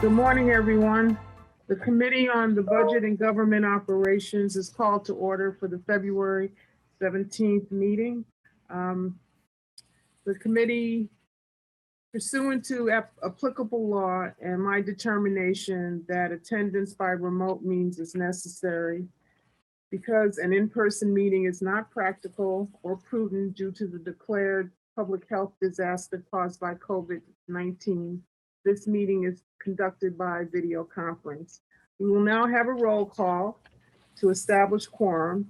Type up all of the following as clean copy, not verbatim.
Good morning, everyone. The Committee on the Budget and Government Operations is called to order for the February 17th meeting. The committee, pursuant to applicable law and my determination that attendance by remote means is necessary because an in-person meeting is not practical or prudent due to the declared public health disaster caused by COVID-19, this meeting is conducted by video conference. We will now have a roll call to establish quorum,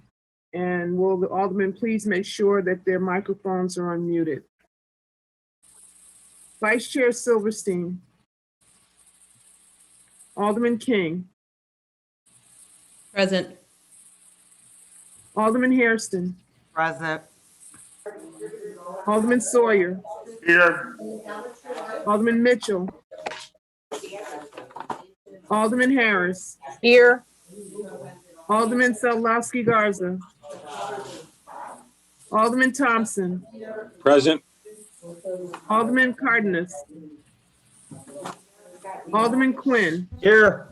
and will the aldermen please make sure that their microphones are unmuted. Vice Chair Silverstein. Alderman King. Present. Alderman Hairston. Present. Alderman Sawyer. Here. Alderman Mitchell. Alderman Harris. Here. Alderman Seldowski Garza. Alderman Thompson. Present. Alderman Cardenas. Alderman Quinn. Here.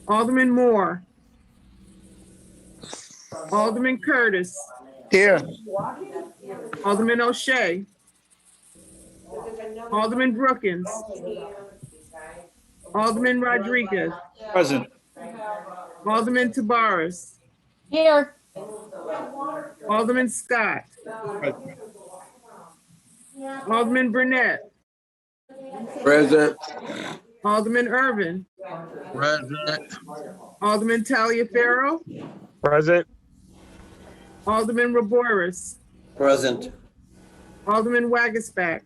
Alderman Moore. Alderman Curtis. Here. Alderman O'Shea. Alderman Brookins. Alderman Rodriguez. Present. Alderman Tabares. Here. Alderman Scott. Alderman Burnett. Present. Alderman Irvin. Present. Alderman Taliaferro. Present. Alderman Raboris. Present. Alderman Wagisback.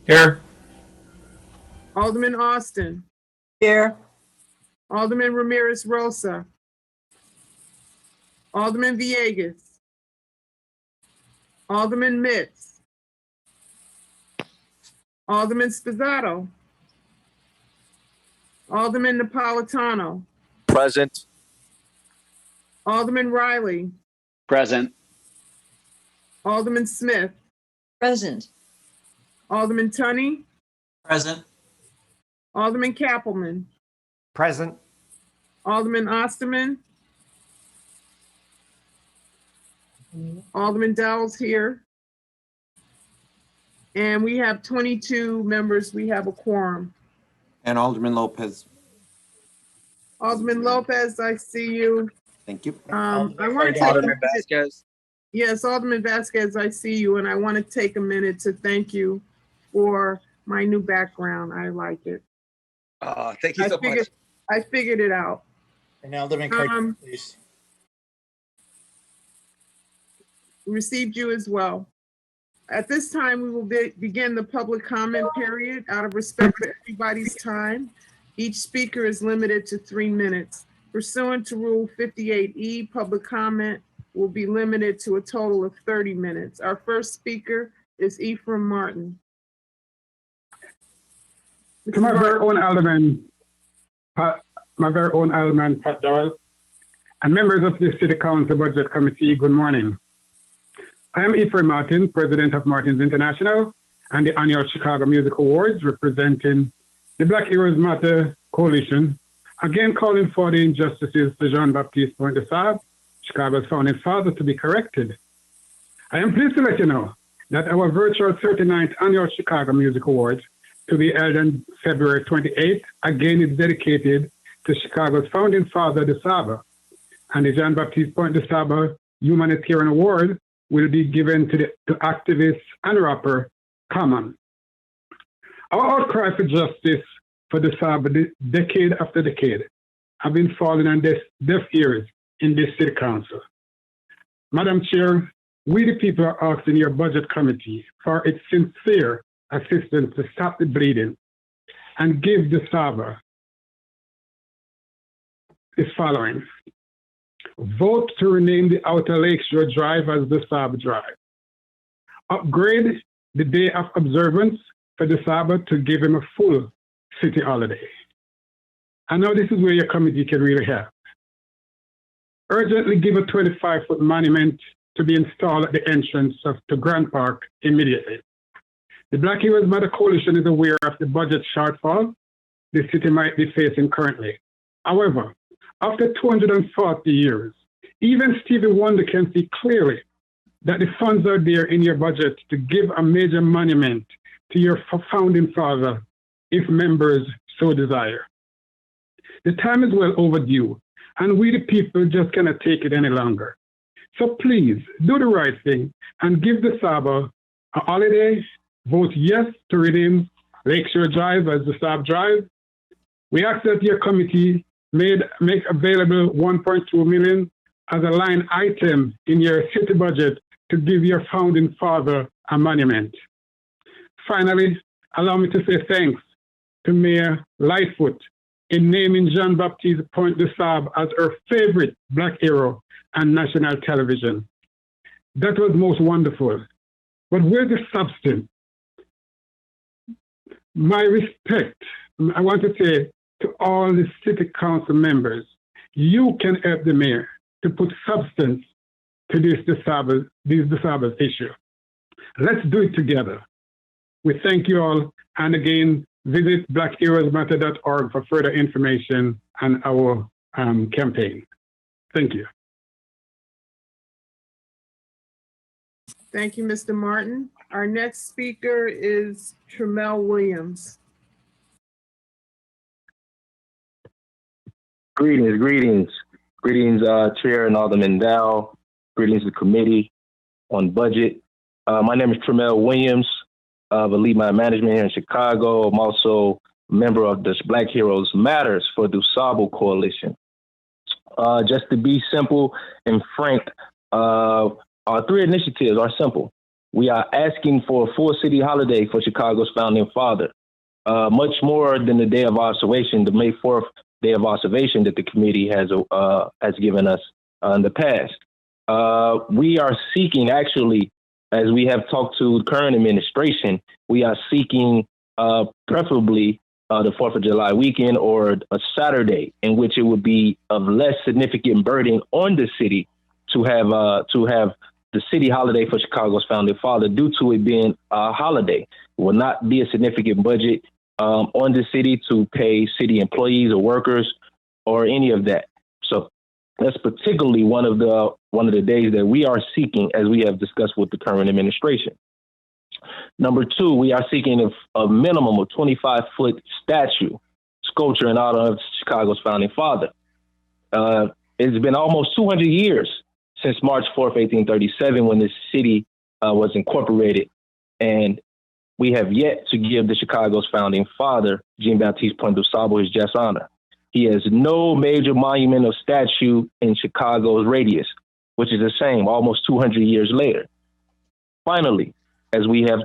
Here. Alderman Austin. Here. Alderman Ramirez Rosa. Alderman Villegas. Alderman Mitz. Alderman Spizzato. Alderman Napolitano. Present. Alderman Riley. Present. Alderman Smith. Present. Alderman Tunney. Present. Alderman Kappelman. Present. Alderman Osterman. Alderman Dowell's here. And we have 22 members. We have a quorum. And Alderman Lopez. Alderman Lopez, I see you. Thank you. I want to Alderman Vasquez. Yes, Alderman Vasquez, I see you, and I want to take a minute to thank you for my new background. I like it. Thank you so much. I figured it out. And Alderman Cardenas, please. Received you as well. At this time, we will begin the public comment period. Out of respect for everybody's time, each speaker is limited to 3 minutes. Pursuant to Rule 58E, public comment will be limited to a total of 30 minutes. Our first speaker is Ephraim Martin. To my very own Alderman, Pat Dowell, and members of the City Council Budget Committee, good morning. I am Ephraim Martin, President of Martins International and the annual Chicago Music Awards, representing the Black Heroes Matter Coalition, again calling for the injustices to Jean-Baptiste Pointe-de-Sable, Chicago's founding father, to be corrected. I am pleased to let you know that our virtual 39th annual Chicago Music Awards, to be held on February 28th, again is dedicated to Chicago's founding father, DeSable, and the Jean-Baptiste Pointe-de-Sable Humanitarian Award will be given to activist and rapper Common. Our outcry for justice for DeSable, decade after decade, have been falling on deaf ears in this City Council. Madam Chair, we the people are asking your Budget Committee for its sincere assistance to stop the bleeding and give DeSable the following. Vote to rename the Outer Lakeshore Drive as DeSable Drive. Upgrade the day of observance for DeSable to give him a full city holiday. I know this is where your committee can really help. Urgently give a 25-foot monument to be installed at the entrance to Grand Park immediately. The Black Heroes Matter Coalition is aware of the budget shortfall the city might be facing currently. However, after 240 years, even Stevie Wonder can see clearly that the funds are there in your budget to give a major monument to your founding father if members so desire. The time is well overdue, and we the people just cannot take it any longer. So please do the right thing and give the Saba a holiday. Vote yes to redeem Lakeshore Drive as the Saab Drive. We ask that your committee make available 1.2 million as a line item in your city budget to give your founding father a monument. Finally, allow me to say thanks to Mayor Lightfoot in naming Jean-Baptiste Point de Sable as her favorite Black hero on national television. That was most wonderful. But where's the substance? My respect, I want to say to all the city council members, you can help the mayor to put substance to this disabled issue. Let's do it together. We thank you all, and again, visit blackheroesmatter.org for further information on our campaign. Thank you. Thank you, Mr. Martin. Our next speaker is Tramel Williams. Greetings, Chair and Alderman Dow. Greetings to the committee on budget. My name is Tramel Williams. I lead my management here in Chicago. I'm also a member of the Black Heroes Matters for the DuSable Coalition. Just to be simple and frank, our three initiatives are simple. We are asking for a full city holiday for Chicago's founding father, much more than the day of observation, the May 4th day of observation that the committee has given us in the past. We are seeking, actually, as we have talked to the current administration, we are seeking preferably the 4th of July weekend or a Saturday in which it would be of less significant burden on the city to have the city holiday for Chicago's founding father due to it being a holiday. It will not be a significant budget on the city to pay city employees or workers or any of that. So that's particularly one of the days that we are seeking, as we have discussed with the current administration. Number two, we are seeking a minimum of 25-foot sculpture in honor of Chicago's founding father. It's been almost 200 years since March 4th, 1837, when the city was incorporated, and we have yet to give the Chicago's founding father, Jean-Baptiste Point de Sable, his just honor. He has no major monument or statue in Chicago's radius, which is the same almost 200 years later. Finally, as we have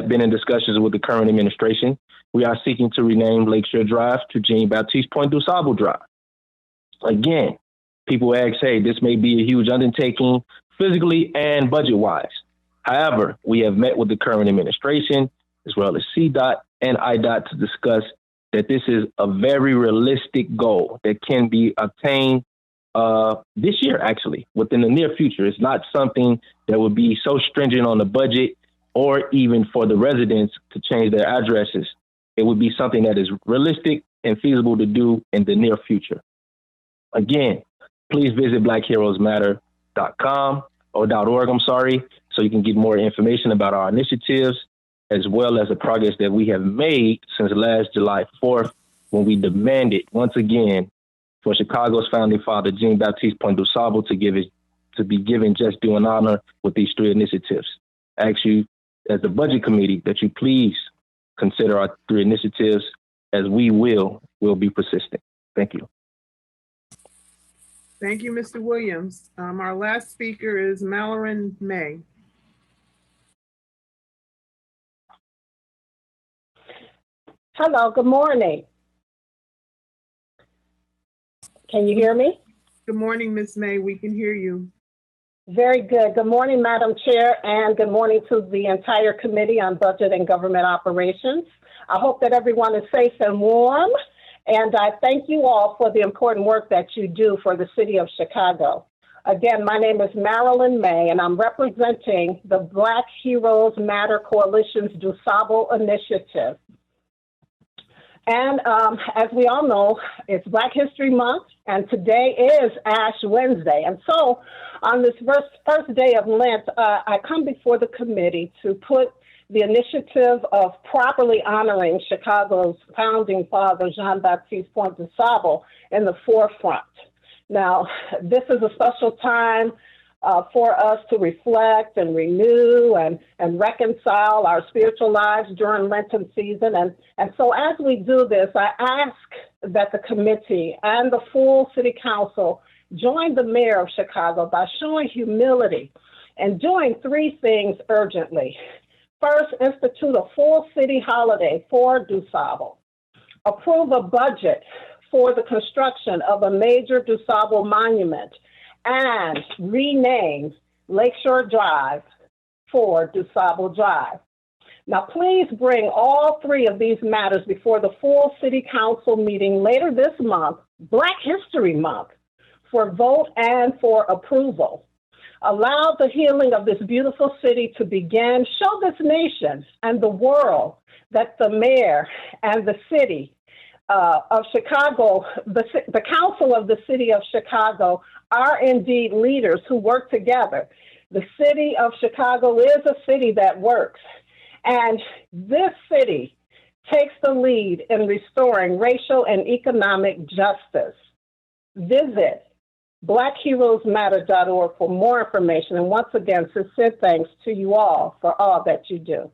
been in discussions with the current administration, we are seeking to rename Lakeshore Drive to Jean-Baptiste Point de Sable Drive. Again, people ask, hey, this may be a huge undertaking physically and budget-wise. However, we have met with the current administration as well as CDOT and IDOT to discuss that this is a very realistic goal that can be obtained this year, actually, within the near future. It's not something that would be so stringent on the budget or even for the residents to change their addresses. It would be something that is realistic and feasible to do in the near future. Again, please visit blackheroesmatter.com or .org, so you can get more information about our initiatives, as well as the progress that we have made since last July 4th, when we demanded once again for Chicago's founding father, Jean-Baptiste Point de Sable, to be given just due and honor with these three initiatives. I ask you, as the budget committee, that you please consider our three initiatives, as we will be persistent. Thank you. Thank you, Mr. Williams. Our last speaker is Monique May. Hello, good morning. Can you hear me? Good morning, Ms. May. We can hear you. Very good. Good morning, Madam Chair, and good morning to the entire Committee on Budget and Government Operations. I hope that everyone is safe and warm, and I thank you all for the important work that you do for the city of Chicago. Again, my name is Monique May, and I'm representing the Black Heroes Matter Coalition's DuSable initiative. And as we all know, it's Black History Month, and today is Ash Wednesday. And so on this first day of Lent, I come before the committee to put the initiative of properly honoring Chicago's founding father, Jean-Baptiste Point de Sable, in the forefront. Now, this is a special time for us to reflect and renew and reconcile our spiritual lives during Lenten season. And so as we do this, I ask that the committee and the full city council join the mayor of Chicago by showing humility and doing three things urgently. First, institute a full city holiday for DuSable. Approve a budget for the construction of a major DuSable monument and rename Lakeshore Drive for DuSable Drive. Now, please bring all three of these matters before the full city council meeting later this month, Black History Month, for vote and for approval. Allow the healing of this beautiful city to begin. Show this nation and the world that the mayor and the city of Chicago, the council of the city of Chicago are indeed leaders who work together. The city of Chicago is a city that works. And this city takes the lead in restoring racial and economic justice. Visit BlackHeroesMatter.org for more information. And once again, sincere thanks to you all for all that you do.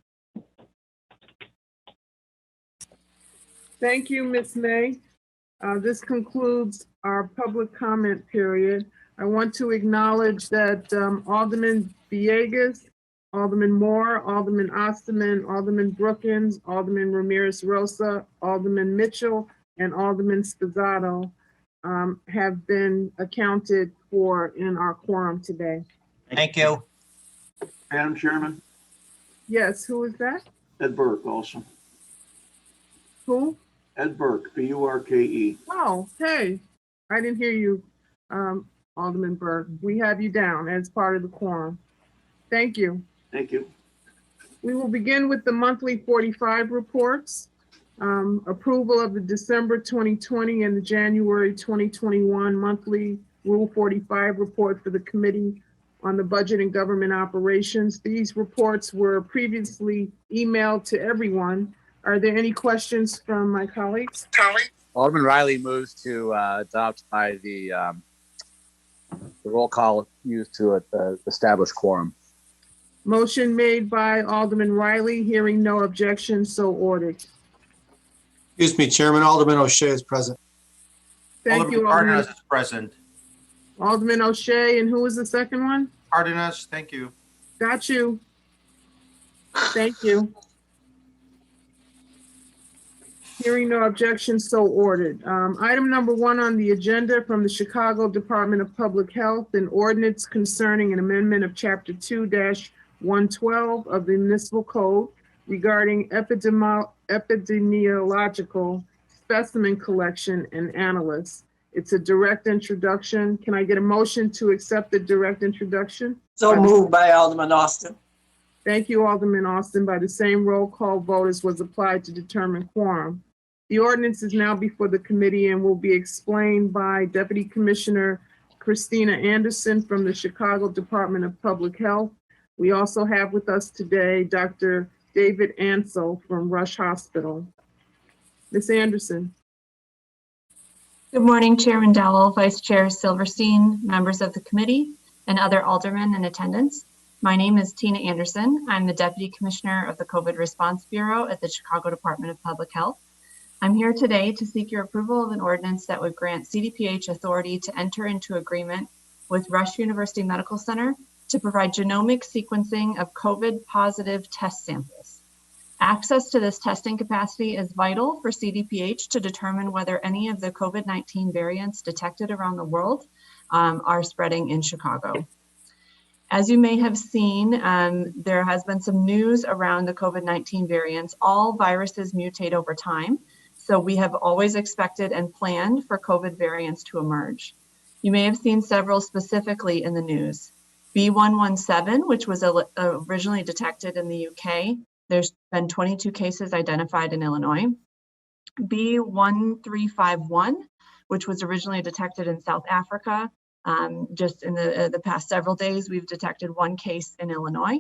Thank you, Ms. May. This concludes our public comment period. I want to acknowledge that Alderman Villegas, Alderman Moore, Alderman Osterman, Alderman Brookins, Alderman Ramirez Rosa, Alderman Mitchell, and Alderman Spizzato have been accounted for in our quorum today. Thank you. Madam Chairman, Yes, who is that? Ed Burke also. Who? Ed Burke, B-U-R-K-E. Oh, hey, I didn't hear you, Alderman Burke. We have you down as part of the quorum. Thank you. Thank you. We will begin with the monthly 45 reports. Approval of the December 2020 and the January 2021 monthly Rule 45 report for the Committee on the Budget and Government Operations. These reports were previously emailed to everyone. Are there any questions from my colleagues? Alderman Riley moves to adopt by the roll call used to establish quorum. Motion made by Alderman Riley, hearing no objection, so ordered. Excuse me, Chairman, Alderman O'Shea is present. Thank you, Alderman Alderman. Cardenas is present. Alderman O'Shea, and who was the second one? Cardenas, thank you. Got you. Thank you. Hearing no objection, so ordered. Item number 1 on the agenda from the Chicago Department of Public Health, an ordinance concerning an amendment of Chapter 2-112 of the Municipal Code regarding epidemiological specimen collection and analysis. It's a direct introduction. Can I get a motion to accept the direct introduction? So moved by Alderman Austin. Thank you, Alderman Austin. By the same roll call vote as was applied to determine quorum. The ordinance is now before the committee and will be explained by Deputy Commissioner Christina Anderson from the Chicago Department of Public Health. We also have with us today Dr. David Ansel from Rush Hospital. Ms. Anderson. Good morning, Chairman Dowell, Vice Chair Silverstein, members of the committee, and other aldermen in attendance. My name is Tina Anderson. I'm the Deputy Commissioner of the COVID Response Bureau at the Chicago Department of Public Health. I'm here today to seek your approval of an ordinance that would grant CDPH authority to enter into agreement with Rush University Medical Center to provide genomic sequencing of COVID positive test samples. Access to this testing capacity is vital for CDPH to determine whether any of the COVID-19 variants detected around the world are spreading in Chicago. As you may have seen, there has been some news around the COVID-19 variants. All viruses mutate over time, so we have always expected and planned for COVID variants to emerge. You may have seen several specifically in the news. B117, which was originally detected in the UK. There's been 22 cases identified in Illinois. B1351, which was originally detected in South Africa. Just in the past several days, we've detected one case in Illinois.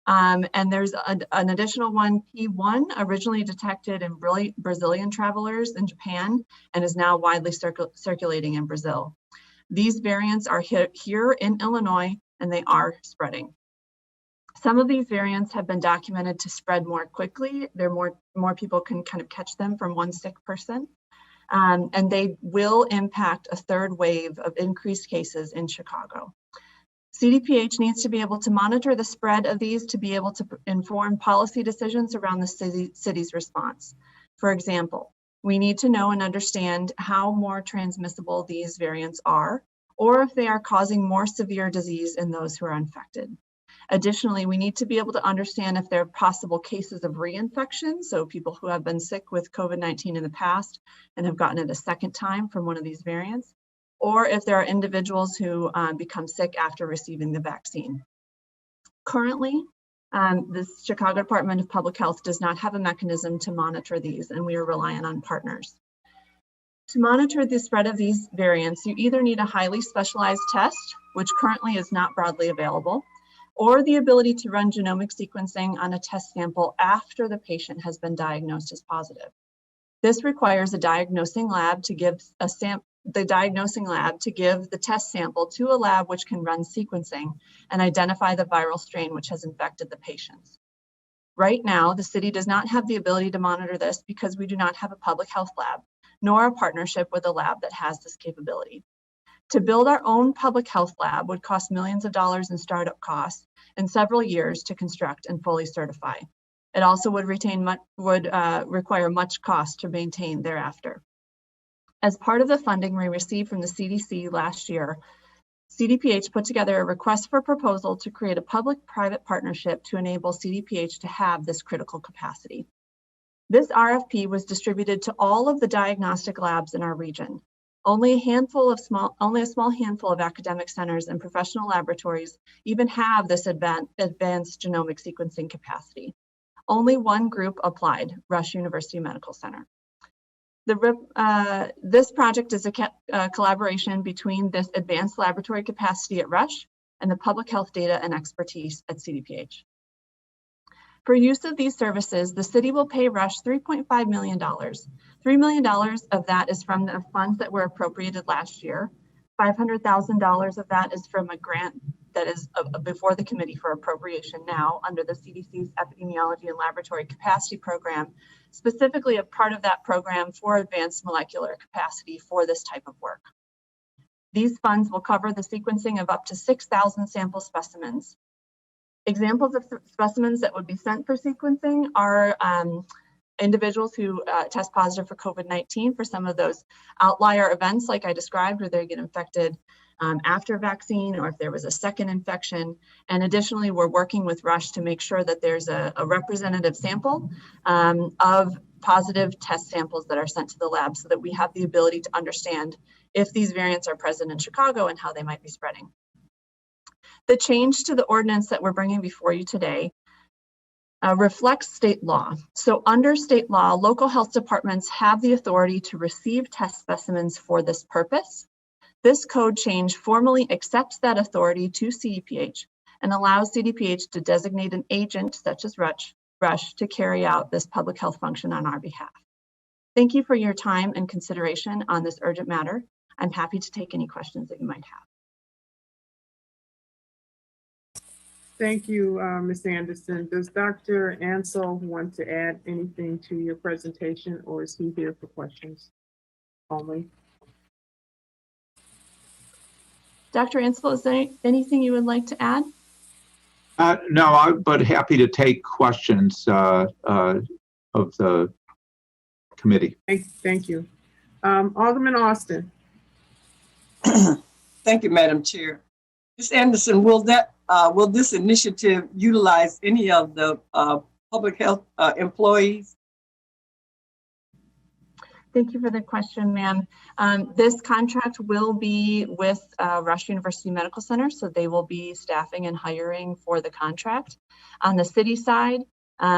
And there's an additional one, P1, originally detected in Brazilian travelers in Japan and is now widely circulating in Brazil. These variants are here in Illinois and they are spreading. Some of these variants have been documented to spread more quickly. More people can kind of catch them from one sick person. And they will impact a third wave of increased cases in Chicago. CDPH needs to be able to monitor the spread of these to be able to inform policy decisions around the city's response. For example, we need to know and understand how more transmissible these variants are, or if they are causing more severe disease in those who are infected. Additionally, we need to be able to understand if there are possible cases of reinfection, so people who have been sick with COVID-19 in the past and have gotten it a second time from one of these variants, or if there are individuals who become sick after receiving the vaccine. Currently, the Chicago Department of Public Health does not have a mechanism to monitor these, and we are reliant on partners. To monitor the spread of these variants, you either need a highly specialized test, which currently is not broadly available, or the ability to run genomic sequencing on a test sample after the patient has been diagnosed as positive. This requires a diagnosing lab to give the test sample to a lab which can run sequencing and identify the viral strain which has infected the patients. Right now, the city does not have the ability to monitor this because we do not have a public health lab, nor a partnership with a lab that has this capability. To build our own public health lab would cost millions of dollars in startup costs and several years to construct and fully certify. It also would require much cost to maintain thereafter. As part of the funding we received from the CDC last year, CDPH put together a request for proposal to create a public-private partnership to enable CDPH to have this critical capacity. This RFP was distributed to all of the diagnostic labs in our region. Only a small handful of academic centers and professional laboratories even have this advanced genomic sequencing capacity. Only one group applied, Rush University Medical Center. This project is a collaboration between this advanced laboratory capacity at Rush and the public health data and expertise at CDPH. For use of these services, the city will pay Rush $3.5 million. $3 million of that is from the funds that were appropriated last year. $500,000 of that is from a grant that is before the committee for appropriation now under the CDC's Epidemiology and Laboratory Capacity Program, specifically a part of that program for advanced molecular capacity for this type of work. These funds will cover the sequencing of up to 6,000 sample specimens. Examples of specimens that would be sent for sequencing are individuals who test positive for COVID-19 for some of those outlier events like I described, where they get infected after vaccine or if there was a second infection. And additionally, we're working with Rush to make sure that there's a representative sample of positive test samples that are sent to the lab so that we have the ability to understand if these variants are present in Chicago and how they might be spreading. The change to the ordinance that we're bringing before you today reflects state law. So under state law, local health departments have the authority to receive test specimens for this purpose. This code change formally accepts that authority to CDPH and allows CDPH to designate an agent such as Rush to carry out this public health function on our behalf. Thank you for your time and consideration on this urgent matter. I'm happy to take any questions that you might have. Thank you, Ms. Anderson. Does Dr. Ansel want to add anything to your presentation, or is he here for questions only? Dr. Ansel, is there anything you would like to add? No, but happy to take questions of the committee. Thank you. Alderman Austin. Thank you, Madam Chair. Ms. Anderson, will this initiative utilize any of the public health employees? Thank you for the question, ma'am. This contract will be with Rush University Medical Center, so they will be staffing and hiring for the contract. On the city side,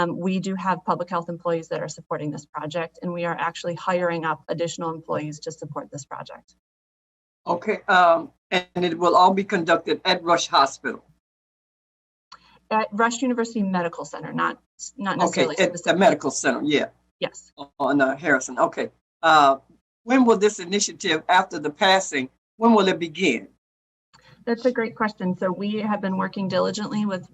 we do have public health employees that are supporting this project, and we are actually hiring up additional employees to support this project. Okay, and it will all be conducted at Rush Hospital. At Rush University Medical Center, not Okay, necessarily at the medical center, yeah, Yes. on Harrison. Okay. When will this initiative, after the passing, when will it begin? That's a great question. So we have been working diligently with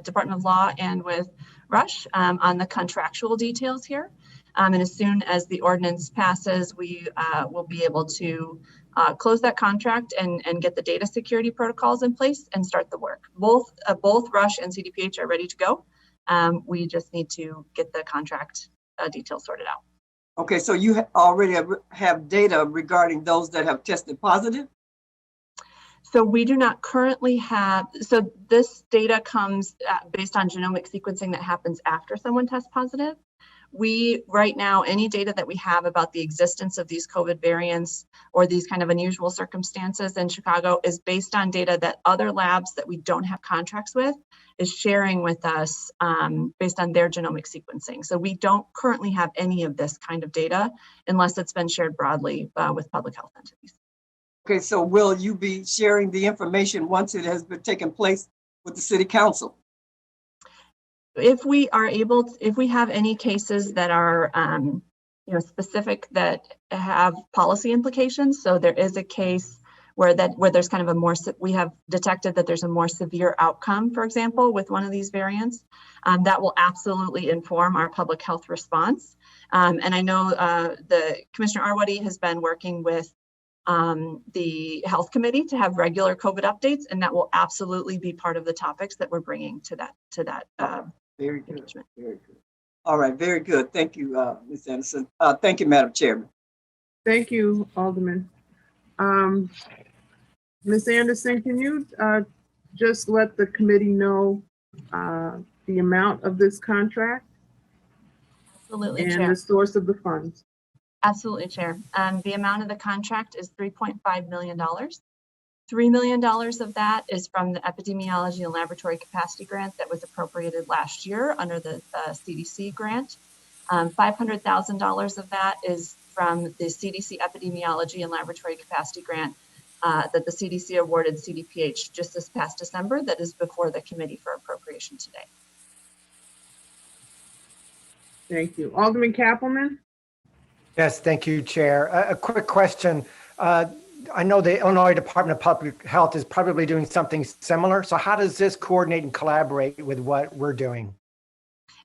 Department of Law and with Rush on the contractual details here. And as soon as the ordinance passes, we will be able to close that contract and get the data security protocols in place and start the work. Both Rush and CDPH are ready to go. We just need to get the contract details sorted out. Okay, so you already have data regarding those that have tested positive? So we do not currently have, so this data comes based on genomic sequencing that happens after someone tests positive. We, right now, any data that we have about the existence of these COVID variants or these kind of unusual circumstances in Chicago is based on data that other labs that we don't have contracts with is sharing with us based on their genomic sequencing. So we don't currently have any of this kind of data unless it's been shared broadly with public health entities. Okay, so will you be sharing the information once it has been taken place with the city council? If we are able to, if we have any cases that are specific that have policy implications, so there is a case where there's kind of a more, we have detected that there's a more severe outcome, for example, with one of these variants, that will absolutely inform our public health response. And I know the Commissioner Arwady has been working with the health committee to have regular COVID updates, and that will absolutely be part of the topics that we're bringing to that. Very good. Very good. All right. Very good. Thank you, Ms. Anderson. Thank you, Madam Chairman. Thank you, Alderman. Ms. Anderson, can you just let the committee know the amount of this contract? Absolutely, and Chair. the source of the funds? Absolutely, Chair. The amount of the contract is $3.5 million. $3 million of that is from the epidemiology and laboratory capacity grant that was appropriated last year under the CDC grant. $500,000 of that is from the CDC epidemiology and laboratory capacity grant that the CDC awarded CDPH just this past December that is before the committee for appropriation today. Thank you. Alderman Kappelman? Yes, thank you, Chair. A quick question. I know the Illinois Department of Public Health is probably doing something similar. So how does this coordinate and collaborate with what we're doing?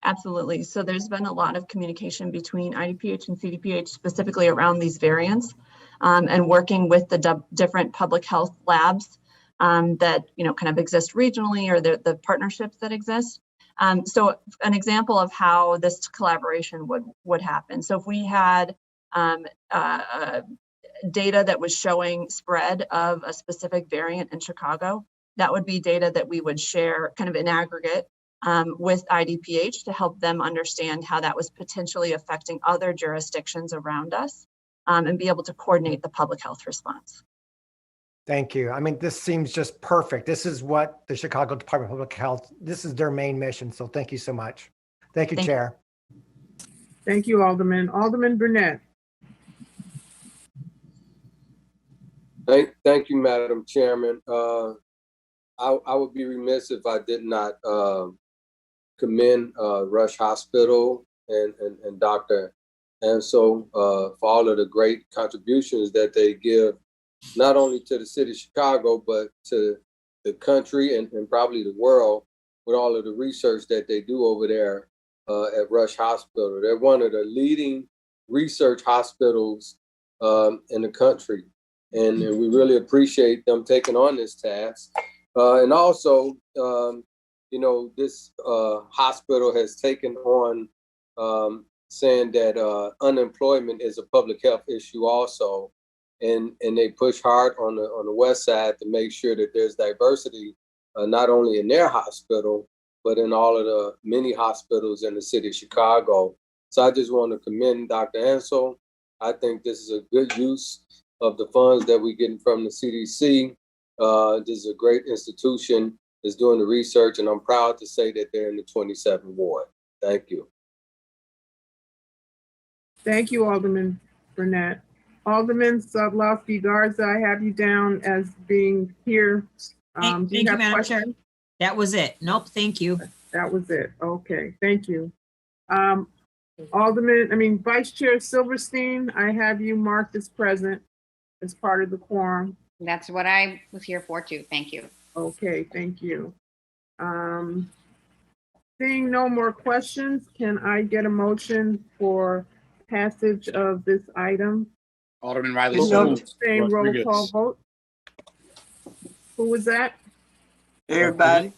Absolutely. So there's been a lot of communication between IDPH and CDPH specifically around these variants and working with the different public health labs that kind of exist regionally or the partnerships that exist. So an example of how this collaboration would happen. So if we had data that was showing spread of a specific variant in Chicago, that would be data that we would share kind of in aggregate with IDPH to help them understand how that was potentially affecting other jurisdictions around us and be able to coordinate the public health response. Thank you. I mean, this seems just perfect. This is what the Chicago Department of Public Health, this is their main mission. So thank you so much. Thank you, Chair. Thank you, Alderman. Alderman Burnett. Thank you, Madam Chairman. I would be remiss if I did not commend Rush Hospital and Dr. Ansel for all of the great contributions that they give, not only to the city of Chicago, but to the country and probably the world with all of the research that they do over there at Rush Hospital. They're one of the leading research hospitals in the country. And we really appreciate them taking on this task. And also, this hospital has taken on saying that unemployment is a public health issue also. And they push hard on the west side to make sure that there's diversity, not only in their hospital, but in all of the many hospitals in the city of Chicago. So I just want to commend Dr. Ansel. I think this is a good use of the funds that we're getting from the CDC. This is a great institution, is doing the research, and I'm proud to say that they're in the 27th ward. Thank you. Thank you, Alderman Burnett. Alderman Sadlowski Garza, I have you down as being here. Thank Do you you, have Madam Chair. questions? That was it. Nope, thank you. That was it. Okay, thank you. Vice Chair Silverstein, I have you marked as present as part of the quorum. That's what I was here for too. Thank you. Okay, thank you. Seeing no more questions, can I get a motion for passage of this item? Alderman Riley. No. so moved. Same roll Rodriguez. call vote. Who was that? Everybody.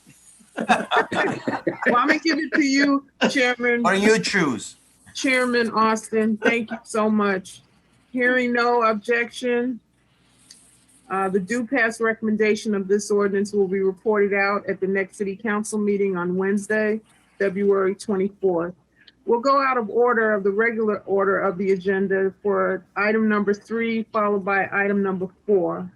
Well, I'm gonna give it to you, Chairman. What do you choose? Chairman Austin, thank you so much. Hearing no objection, the due pass recommendation of this ordinance will be reported out at the next city council meeting on Wednesday, February 24th. We'll go out of order of the regular order of the agenda for item number 3, followed by item number 4.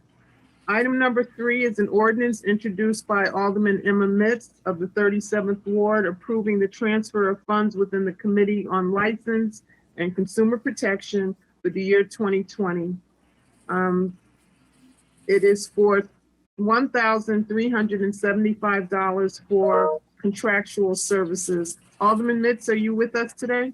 Item number 3 is an ordinance introduced by Alderman Emma Mitz of the 37th Ward approving the transfer of funds within the Committee on License and Consumer Protection for the year 2020. It is for $1,375 for contractual services. Alderman Mitz, are you with us today?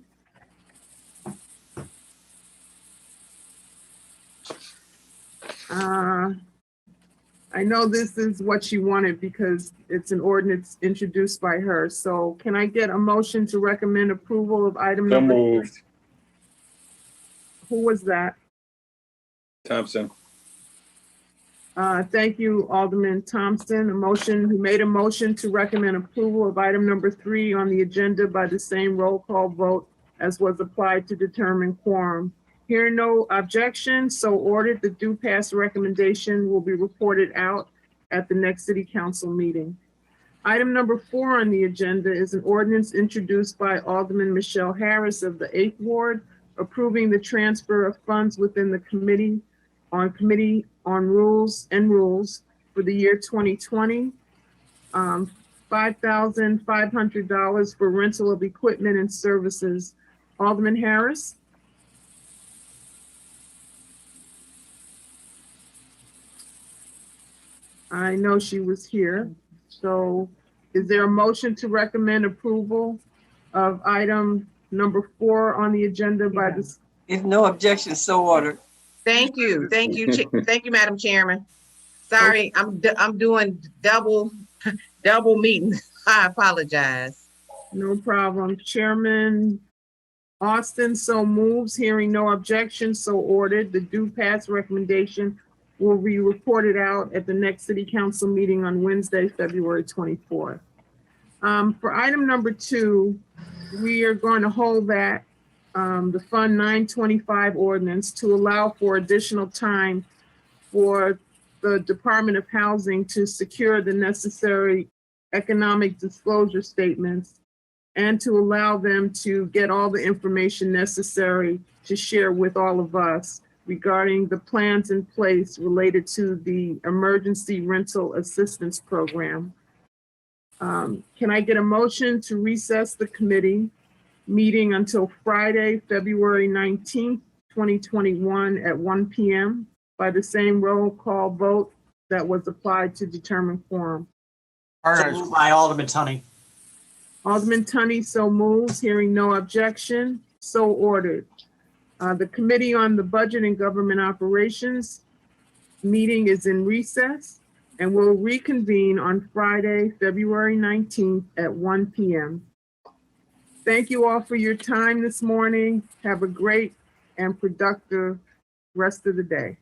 I know this is what she wanted because it's an ordinance introduced by her. So can I get a motion to recommend approval of item number 3? moved. Who was that? Thompson. Thank you, Alderman Thompson. Who made a motion to recommend approval of item number 3 on the agenda by the same roll call vote as was applied to determine quorum. Hearing no objection, so ordered, the due pass recommendation will be reported out at the next city council meeting. Item number 4 on the agenda is an ordinance introduced by Alderman Michelle Harris of the 8th Ward, approving the transfer of funds within the Committee on Rules for the year 2020. $5,500 for rental of equipment and services. Alderman Harris? I know she was here. So is there a motion to recommend approval of item number 4 on the agenda by this? If no objection, so ordered. Thank you. Thank you, Madam Chairman. Sorry, I'm doing double meetings. I apologize. No problem. Chairman Austin so moves. Hearing no objection, so ordered. The due pass recommendation will be reported out at the next city council meeting on Wednesday, February 24th. For item number 2, we are going to hold that the Fund 925 ordinance to allow for additional time for the Department of Housing to secure the necessary economic disclosure statements and to allow them to get all the information necessary to share with all of us regarding the plans in place related to the Emergency Rental Assistance Program. Can I get a motion to recess the committee meeting until Friday, February 19th, 2021 at 1 p.m. by the same roll call vote that was applied to determine quorum? So moved by Alderman Tunney. Alderman Tunney so moves. Hearing no objection, so ordered. The Committee on the Budget and Government Operations meeting is in recess and will reconvene on Friday, February 19th at 1 p.m. Thank you all for your time this morning. Have a great and productive rest of the day.